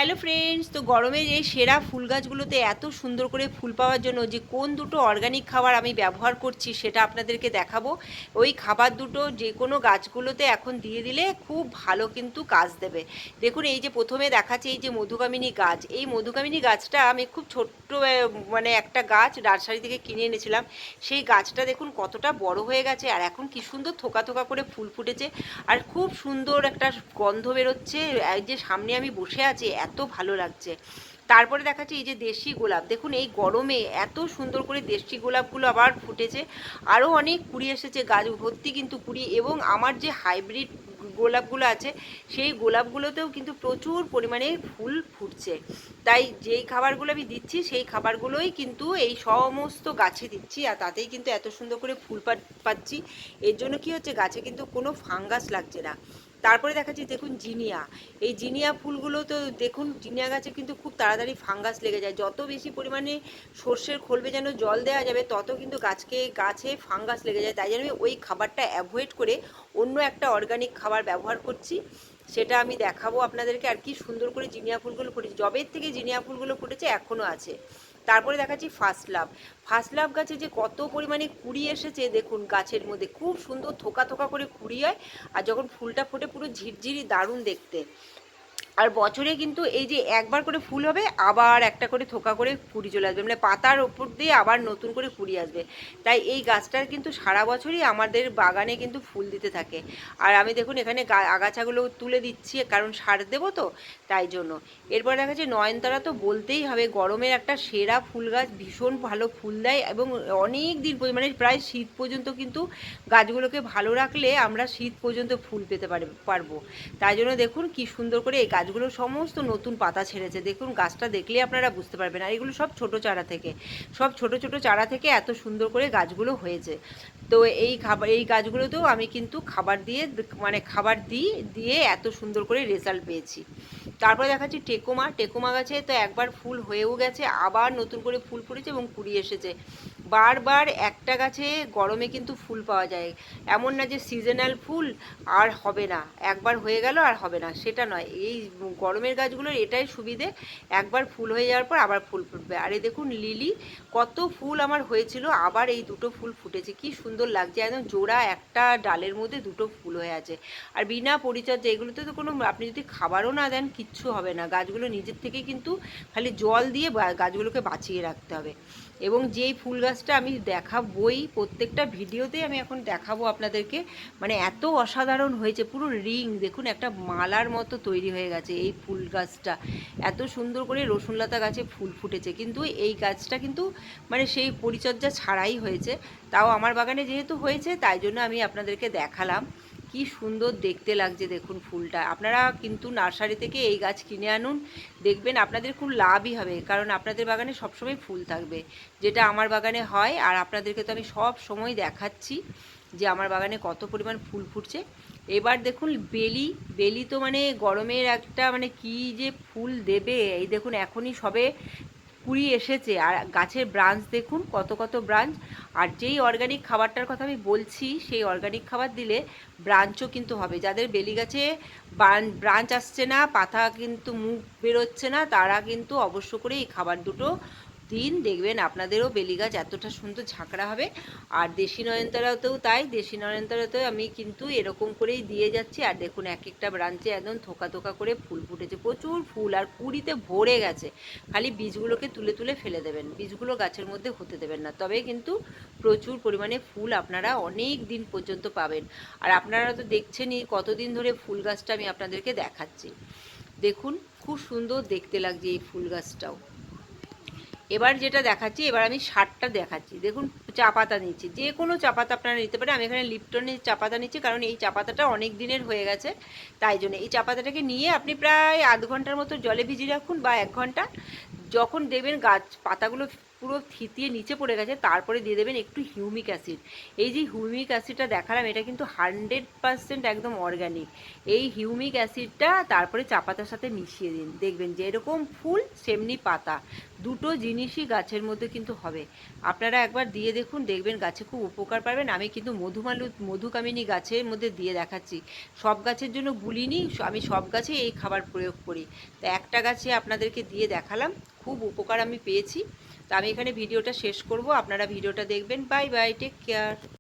Hello friends, তো গরমের এই সেরা ফুল গাছগুলোতে এত সুন্দর করে ফুল পাওয়ার জন্য যে কোন দুটো অর্গানিক খাবার আমি ব্যবহার করছি সেটা আপনাদেরকে দেখাবো। ওই খাবার দুটো যে কোনো গাছগুলোতে এখন দিয়ে দিলে খুব ভালো কিন্তু কাজ দেবে। দেখুন, এই যে প্রথমে দেখাচ্ছে এই যে মধুকামিনী গাছ, এই মধুকামিনী গাছটা আমি খুব ছোট্ট মানে একটা গাছ নার্সারি থেকে কিনে এনেছিলাম। সেই গাছটা দেখুন কতটা বড় হয়ে গেছে, আর এখন কি সুন্দর থোকা থোকা করে ফুল ফুটেছে, আর খুব সুন্দর একটা গন্ধ বেরোচ্ছে। এই যে সামনে আমি বসে আছি, এত ভালো লাগছে। তারপরে দেখাচ্ছি এই যে দেশি গোলাপ, দেখুন এই গরমে এত সুন্দর করে দেশি গোলাপগুলো আবার ফুটেছে। আরও অনেক কুড়ি এসেছে, গাছ ভর্তি কিন্তু কুড়ি। এবং আমার যে হাইব্রিড গোলাপগুলো আছে সেই গোলাপগুলোতেও কিন্তু প্রচুর পরিমাণে ফুল ফুটছে। তাই যেই খাবারগুলো আমি দিচ্ছি সেই খাবারগুলোই কিন্তু এই সমস্ত গাছে দিচ্ছি, আর তাতেই কিন্তু এত সুন্দর করে ফুল পাচ্ছি। এর জন্য কি হচ্ছে, গাছে কিন্তু কোনো ফাঙ্গাস লাগছে না। তারপরে দেখাচ্ছি দেখুন জিনিয়া, এই জিনিয়া ফুলগুলো তো দেখুন, জিনিয়া গাছে কিন্তু খুব তাড়াতাড়ি ফাঙ্গাস লেগে যায়। যত বেশি পরিমাণে সর্ষের খোল ভেজানো জল দেওয়া যাবে তত কিন্তু গাছে ফাঙ্গাস লেগে যায়। তাই জন্য আমি ওই খাবারটা অ্যাভয়েড করে অন্য একটা অর্গানিক খাবার ব্যবহার করছি, সেটা আমি দেখাবো আপনাদেরকে। আর কি সুন্দর করে জিনিয়া ফুলগুলো ফুটেছে, জবের থেকে জিনিয়া ফুলগুলো ফুটেছে এখনও আছে। তারপরে দেখাচ্ছি ফার্স্ট লাভ। ফার্স্ট লাভ গাছে যে কত পরিমাণে কুড়ি এসেছে দেখুন, গাছের মধ্যে খুব সুন্দর থোকা থোকা করে কুড়ি হয়, আর যখন ফুলটা ফোটে পুরো ঝিরঝিরি দারুণ দেখতে। আর বছরে কিন্তু এই যে একবার করে ফুল হবে, আবার একটা করে থোকা করে কুড়ি চলে আসবে, মানে পাতার ওপর দিয়ে আবার নতুন করে কুড়ি আসবে। তাই এই গাছটার কিন্তু সারা বছরই আমাদের বাগানে কিন্তু ফুল দিতে থাকে। আর আমি দেখুন এখানে আগাছাগুলো তুলে দিচ্ছি, কারণ সার দেবো তো, তাই জন্য। এরপর দেখা যাচ্ছে নয়নতারা, তো বলতেই হবে গরমের একটা সেরা ফুল গাছ, ভীষণ ভালো ফুল দেয় এবং অনেক দিন মানে প্রায় শীত পর্যন্ত কিন্তু গাছগুলোকে ভালো রাখলে আমরা শীত পর্যন্ত ফুল পেতে পারবো। তাই জন্য দেখুন কি সুন্দর করে এই গাছগুলো সমস্ত নতুন পাতা ছেড়েছে। দেখুন গাছটা দেখলে আপনারা বুঝতে পারবেন। আর এগুলো সব ছোট চারা থেকে, সব ছোট ছোট চারা থেকে এত সুন্দর করে গাছগুলো হয়েছে। তো এই গাছগুলোতেও আমি কিন্তু খাবার দিয়ে, মানে খাবার দিয়ে এত সুন্দর করে রেজাল্ট পেয়েছি। তারপরে দেখাচ্ছি টেকোমা গাছে তো একবার ফুল হয়েও গেছে, আবার নতুন করে ফুল ফুটেছে এবং কুড়ি এসেছে। বারবার একটা গাছে গরমে কিন্তু ফুল পাওয়া যায়, এমন না যে সিজনাল ফুল আর হবে না, একবার হয়ে গেল আর হবে না, সেটা নয়। এই গরমের গাছগুলোর এটাই সুবিধে, একবার ফুল হয়ে যাওয়ার পর আবার ফুল ফুটবে। আর এই দেখুন লিলি, কত ফুল আমার হয়েছিল, আবার এই দুটো ফুল ফুটেছে, কি সুন্দর লাগছে, একদম জোড়া একটা ডালের মধ্যে দুটো ফুল হয়ে আছে। আর বিনা পরিচর্যা, এগুলোতে তো কোনো, আপনি যদি খাবারও না দেন কিচ্ছু হবে না, গাছগুলো নিজের থেকে কিন্তু খালি জল দিয়ে গাছগুলোকে বাঁচিয়ে রাখতে হবে। এবং যেই ফুল গাছটা আমি দেখাবই, প্রত্যেকটা ভিডিওতেই আমি এখন দেখাবো আপনাদেরকে, মানে এত অসাধারণ হয়েছে, পুরো রিং দেখুন একটা মালার মতো তৈরি হয়ে গেছে এই ফুল গাছটা। এত সুন্দর করে রসুনলতা গাছে ফুল ফুটেছে, কিন্তু এই গাছটা কিন্তু মানে সেই পরিচর্যা ছাড়াই হয়েছে। তাও আমার বাগানে যেহেতু হয়েছে তাই জন্য আমি আপনাদেরকে দেখালাম। কি সুন্দর দেখতে লাগছে দেখুন ফুলটা। আপনারা কিন্তু নার্সারি থেকে এই গাছ কিনে আনুন, দেখবেন আপনাদের খুব লাভই হবে, কারণ আপনাদের বাগানে সবসময় ফুল থাকবে, যেটা আমার বাগানে হয়। আর আপনাদেরকে তো আমি সব সময় দেখাচ্ছি যে আমার বাগানে কত পরিমাণ ফুল ফুটছে। এবার দেখুন বেলি তো মানে গরমের একটা মানে কি যে ফুল দেবে, এই দেখুন এখনই সবে কুড়ি এসেছে, আর গাছের ব্রাঞ্চ দেখুন কত কত ব্রাঞ্চ। আর যেই অর্গানিক খাবারটার কথা আমি বলছি, সেই অর্গানিক খাবার দিলে ব্রাঞ্চও কিন্তু হবে। যাদের বেলি গাছে ব্রাঞ্চ আসছে না, পাতা কিন্তু মুখ বেরোচ্ছে না, তারা কিন্তু অবশ্য করে এই খাবার দুটো দিন, দেখবেন আপনাদেরও বেলি গাছ এতটা সুন্দর ঝাঁকড়া হবে। আর দেশি নয়নতারাতেও তাই, দেশি নয়নতারাতেও আমি কিন্তু এরকম করেই দিয়ে যাচ্ছি। আর দেখুন এক একটা ব্রাঞ্চে একদম থোকা থোকা করে ফুল ফুটেছে, প্রচুর ফুল, আর কুড়িতে ভরে গেছে। খালি বীজগুলোকে তুলে তুলে ফেলে দেবেন, বীজগুলো গাছের মধ্যে হতে দেবেন না, তবে কিন্তু প্রচুর পরিমাণে ফুল আপনারা অনেক দিন পর্যন্ত পাবেন। আর আপনারা তো দেখছেনই কতদিন ধরে ফুল গাছটা আমি আপনাদেরকে দেখাচ্ছি। দেখুন খুব সুন্দর দেখতে লাগছে এই ফুল গাছটাও। এবার যেটা দেখাচ্ছি, এবার আমি সারটা দেখাচ্ছি। দেখুন চা পাতা নিচ্ছি, যে কোনো চা পাতা আপনারা নিতে পারেন। আমি এখানে লিপটনের চা পাতা নিচ্ছি, কারণ এই চা পাতাটা অনেক দিনের হয়ে গেছে, তাই জন্য এই চা পাতাটাকে নিয়ে আপনি প্রায় আধ ঘন্টার মতো জলে ভিজিয়ে রাখুন বা 1 ঘন্টা। যখন দেখবেন গাছ পাতাগুলো পুরো থিতিয়ে নিচে পড়ে গেছে, তারপরে দিয়ে দেবেন একটু হিউমিক অ্যাসিড। এই যে হিউমিক অ্যাসিডটা দেখালাম, এটা কিন্তু 100% একদম অর্গ্যানিক। এই হিউমিক অ্যাসিডটা তারপরে চা পাতার সাথে মিশিয়ে দিন, দেখবেন যে এরকম ফুল সেমনি পাতা, দুটো জিনিসই গাছের মধ্যে কিন্তু হবে। আপনারা একবার দিয়ে দেখুন, দেখবেন গাছে খুব উপকার পাবেন। আমি কিন্তু মধুকামিনী গাছের মধ্যে দিয়ে দেখাচ্ছি। সব গাছের জন্য বলিনি, আমি সব গাছে এই খাবার প্রয়োগ করি। তো একটা গাছে আপনাদেরকে দিয়ে দেখালাম, খুব উপকার আমি পেয়েছি। তো আমি এখানে ভিডিওটা শেষ করব, আপনারা ভিডিওটা দেখবেন। Bye bye, take care.